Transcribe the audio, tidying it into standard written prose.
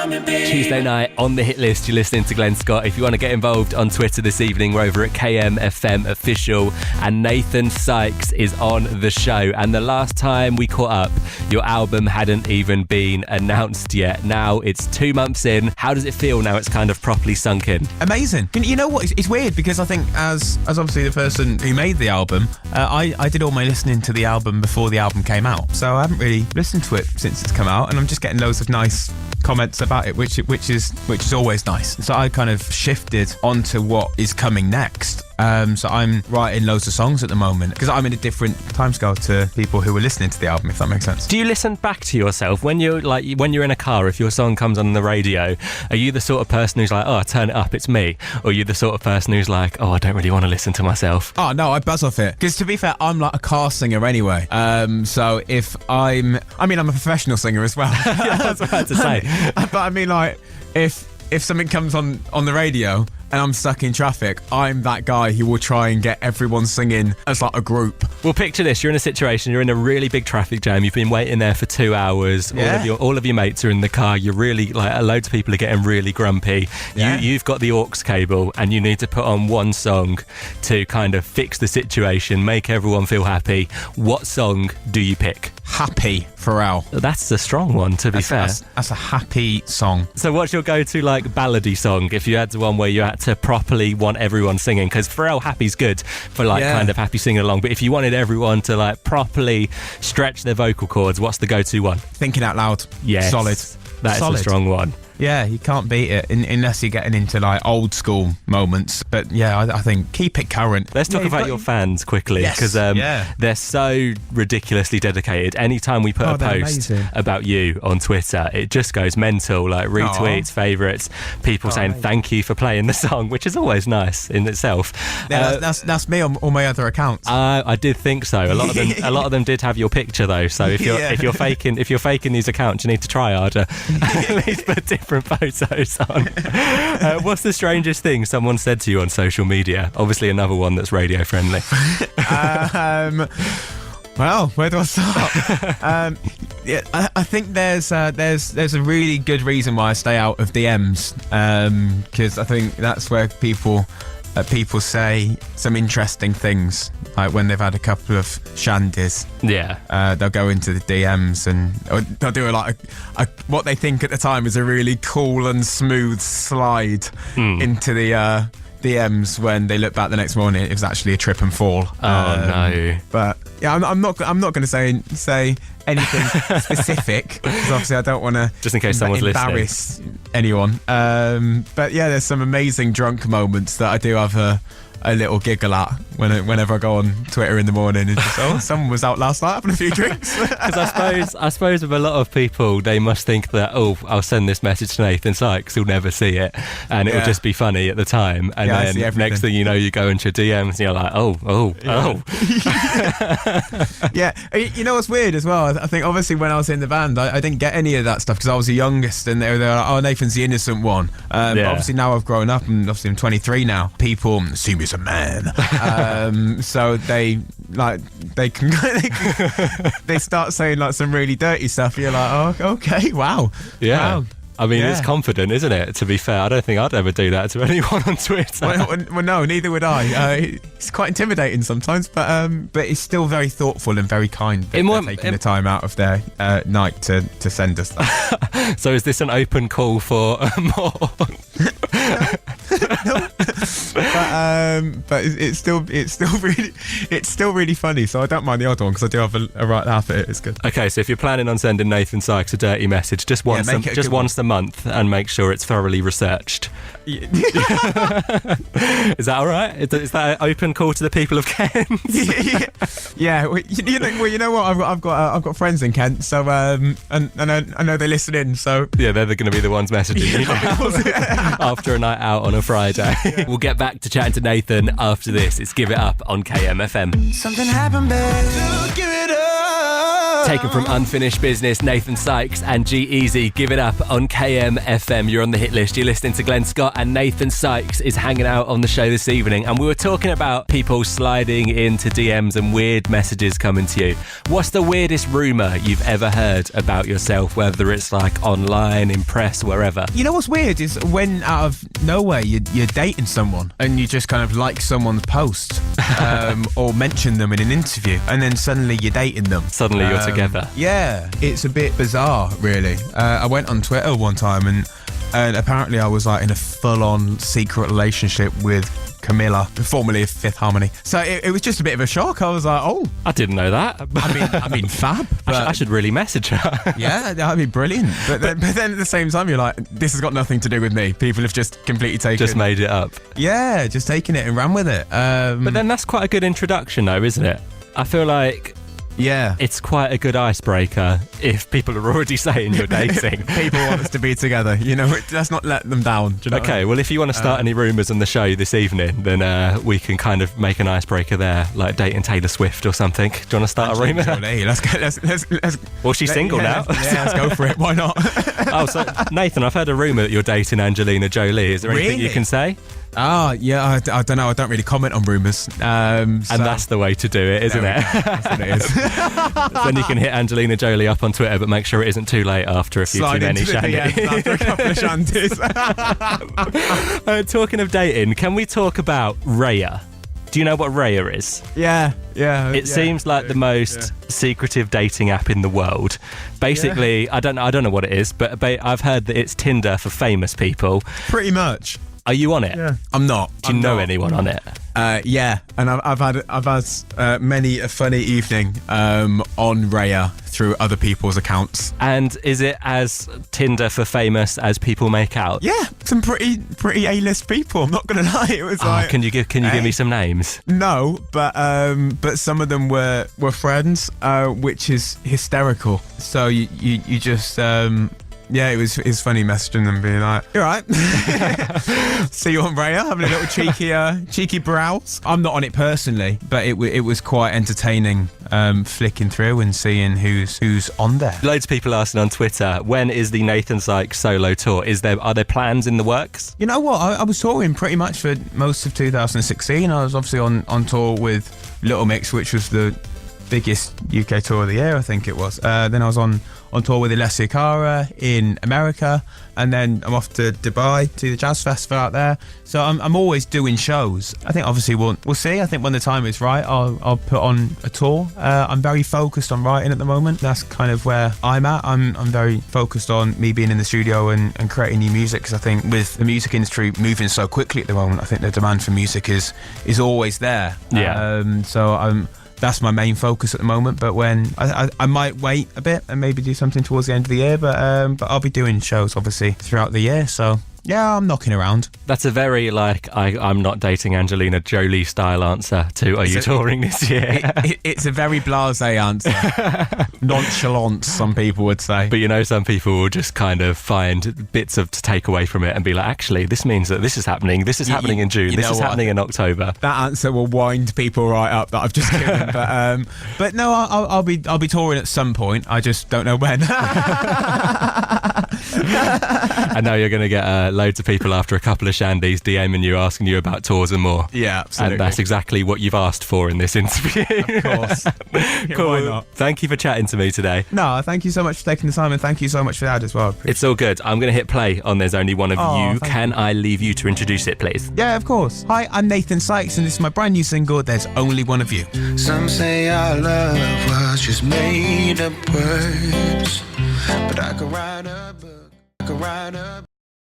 Tuesday night on the hit list, you're listening to Glen Scott. If you want to get involved on Twitter this evening, we're over at kmfm official, and Nathan Sykes is on the show. And the last time we caught up, your album hadn't even been announced yet. Now it's 2 months in. How does it feel now it's kind of properly sunk in? Amazing. You know what, it's weird because I think as obviously the person who made the album, I did all my listening to the album before the album came out, so I haven't really listened to it since it's come out, and I'm just getting loads of nice comments about it, which is always nice. So I kind of shifted onto what is coming next. So I'm writing loads of songs at the moment because I'm in a different timescale to people who were listening to the album, if that makes sense. Do you listen back to yourself when you're in a car? If your song comes on the radio, are you the sort of person who's like, oh, turn it up, it's me? Or are you the sort of person who's like, oh, I don't really want to listen to myself? Oh no, I buzz off it because, to be fair, I'm like a car singer anyway. So if I'm a professional singer as well. Yeah, that's what I had to say. But I mean, like, if something comes on the radio and I'm stuck in traffic, I'm that guy who will try and get everyone singing as like a group. Well, picture this. You're in a situation, you're in a really big traffic jam. You've been waiting there for 2 hours. Yeah. All of your mates are in the car. You're really, loads of people are getting really grumpy. Yeah. You've got the aux cable and you need to put on one song to kind of fix the situation, make everyone feel happy. What song do you pick? Happy, Pharrell. That's a strong one, to be fair. That's a happy song. So what's your go-to ballady song if you had one where you had to properly want everyone singing? Because Pharrell Happy's good for kind of happy singing along, but if you wanted everyone to properly stretch their vocal cords, what's the go-to one? Thinking Out Loud. Yes. Solid. That is a strong one. Yeah, you can't beat it unless you're getting into old school moments. But yeah, I think keep it current. Let's talk about your fans quickly, because they're so ridiculously dedicated. Anytime we put a post about you on Twitter, it just goes mental. Retweets, favourites, people saying thank you for playing the song, which is always nice in itself. Yeah, that's me on all my other accounts. I did think so. A lot of them did have your picture though. So if you're faking these accounts, you need to try harder. At least put different photos on. What's the strangest thing someone said to you on social media? Obviously another one that's radio friendly. Well, where do I start? I think there's a really good reason why I stay out of DMs, because I think that's where people say some interesting things, like when they've had a couple of shandies. Yeah. They'll go into the DMs and they'll do what they think at the time is a really cool and smooth slide into the DMs. When they look back the next morning, it was actually a trip and fall. No. But yeah, I'm not going to say anything specific because obviously I don't want to just in case someone's embarrass anyone. But yeah, there's some amazing drunk moments that I do have a little giggle at whenever I go on Twitter in the morning and just, someone was out last night having a few drinks. Because I suppose with a lot of people, they must think that, I'll send this message to Nathan Sykes, he'll never see it, and it'll just be funny at the time, and then next thing you know, you go into your DMs and you're like, Yeah, you know what's weird as well? I think obviously when I was in the band, I didn't get any of that stuff because I was the youngest, and they were like, oh, Nathan's the innocent one. But obviously now I've grown up, and obviously I'm 23 now. People see me as a man, so they start saying some really dirty stuff. You're like, oh, okay, wow, yeah. Wow. I mean, it's confident, isn't it? To be fair, I don't think I'd ever do that to anyone on Twitter. Well, no, neither would I. It's quite intimidating sometimes, but it's still very thoughtful and very kind that they're taking the time out of their night to send us that. So is this an open call for more? No. But it's still really funny, so I don't mind the odd one because I do have a right laugh at it. It's good. Okay, so if you're planning on sending Nathan Sykes a dirty message, just once a month, and make sure it's thoroughly researched. Is that all right? Is that an open call to the people of Kent? Yeah. Well, you know what? I've got friends in Kent, so and I know they listen in. So yeah, they're going to be the ones messaging you after a night out on a Friday. We'll get back to chatting to Nathan after this. It's Give It Up on KMFM. Something happened, babe. Give it up. Taken from Unfinished Business, Nathan Sykes and G-Eazy. Give it up on KMFM. You're on the hit list. You're listening to Glen Scott, and Nathan Sykes is hanging out on the show this evening. And we were talking about people sliding into DMs and weird messages coming to you. What's the weirdest rumour you've ever heard about yourself, whether it's like online, in press, wherever? You know what's weird is when out of nowhere you're dating someone and you just kind of like someone's post or mention them in an interview, and then suddenly you're dating them. Suddenly you're together. Yeah, it's a bit bizarre, really. I went on Twitter one time and apparently I was like in a full-on secret relationship with Camilla, formerly of Fifth Harmony. So it was just a bit of a shock. I was like, oh, I didn't know that. I mean, fab. I should really message her. Yeah, that'd be brilliant. But then at the same time, you're like, this has got nothing to do with me. People have just completely taken. Just made it up. Yeah, just taken it and ran with it. But then that's quite a good introduction, though, isn't it? I feel like. Yeah. It's quite a good icebreaker if people are already saying you're dating. People want us to be together. You know, let's not let them down. Do you know okay, well, if you want to start any rumours on the show this evening, then we can kind of make an icebreaker there, like dating Taylor Swift or something. Do you want to start a rumour? Let's go. Let's. Well, she's single now. Yeah, let's go for it. Why not? Oh, so Nathan, I've heard a rumour that you're dating Angelina Jolie. Is there anything you can say? Oh, yeah, I don't know. I don't really comment on rumours. And that's the way to do it, isn't it? That's what it is. Then you can hit Angelina Jolie up on Twitter, but make sure it isn't too late after a few too many shandies. After a couple of shandies. Talking of dating, can we talk about Raya? Do you know what Raya is? Yeah. It seems like the most secretive dating app in the world. Basically, I don't know what it is, but I've heard that it's Tinder for famous people. Pretty much. Are you on it? Yeah. I'm not. Do you know anyone on it? Yeah, and I've had many a funny evening on Raya through other people's accounts. And is it as Tinder for famous as people make out? Yeah, some pretty A-list people. I'm not gonna lie. It was like. Can you give me some names? No, but some of them were friends, which is hysterical. So you just. Yeah, it was funny messaging them, being like, "You're right, see you on Raya, having a little cheeky browse." I'm not on it personally, but it was quite entertaining, flicking through and seeing who's on there. Loads of people asking on Twitter, when is the Nathan Sykes solo tour? Are there plans in the works? You know what? I was touring pretty much for most of 2016. I was obviously on tour with Little Mix, which was the biggest UK tour of the year, I think it was. Then I was on tour with Alessia Cara in America, and then I'm off to Dubai to the Jazz Festival out there. So I'm always doing shows. I think obviously we'll see. I think when the time is right, I'll put on a tour. I'm very focused on writing at the moment. That's kind of where I'm at. I'm very focused on me being in the studio and creating new music, because I think with the music industry moving so quickly at the moment, I think the demand for music is always there. Yeah. So that's my main focus at the moment, but when I might wait a bit and maybe do something towards the end of the year, but I'll be doing shows obviously throughout the year, so yeah, I'm knocking around. That's a very I'm not dating Angelina Jolie style answer to are you touring this year? It's a very blasé answer. Nonchalant, some people would say. But some people will just kind of find bits to take away from it and be like, actually, this means that this is happening. This is happening in June. This is happening in October. That answer will wind people right up that I've just given. But no, I'll be touring at some point. I just don't know when. I know you're going to get loads of people after a couple of shandies DMing you, asking you about tours and more. Yeah, absolutely. And that's exactly what you've asked for in this interview. Of course. Cool. Why not? Thank you for chatting to me today. No, thank you so much for taking the time, and thank you so much for that as well. It's all good. I'm going to hit play on There's Only One of You. Can I leave you to introduce it, please? Yeah, of course. Hi, I'm Nathan Sykes, and this is my brand new single, There's Only One of You. Some say our love was just made up words, but I could write a book.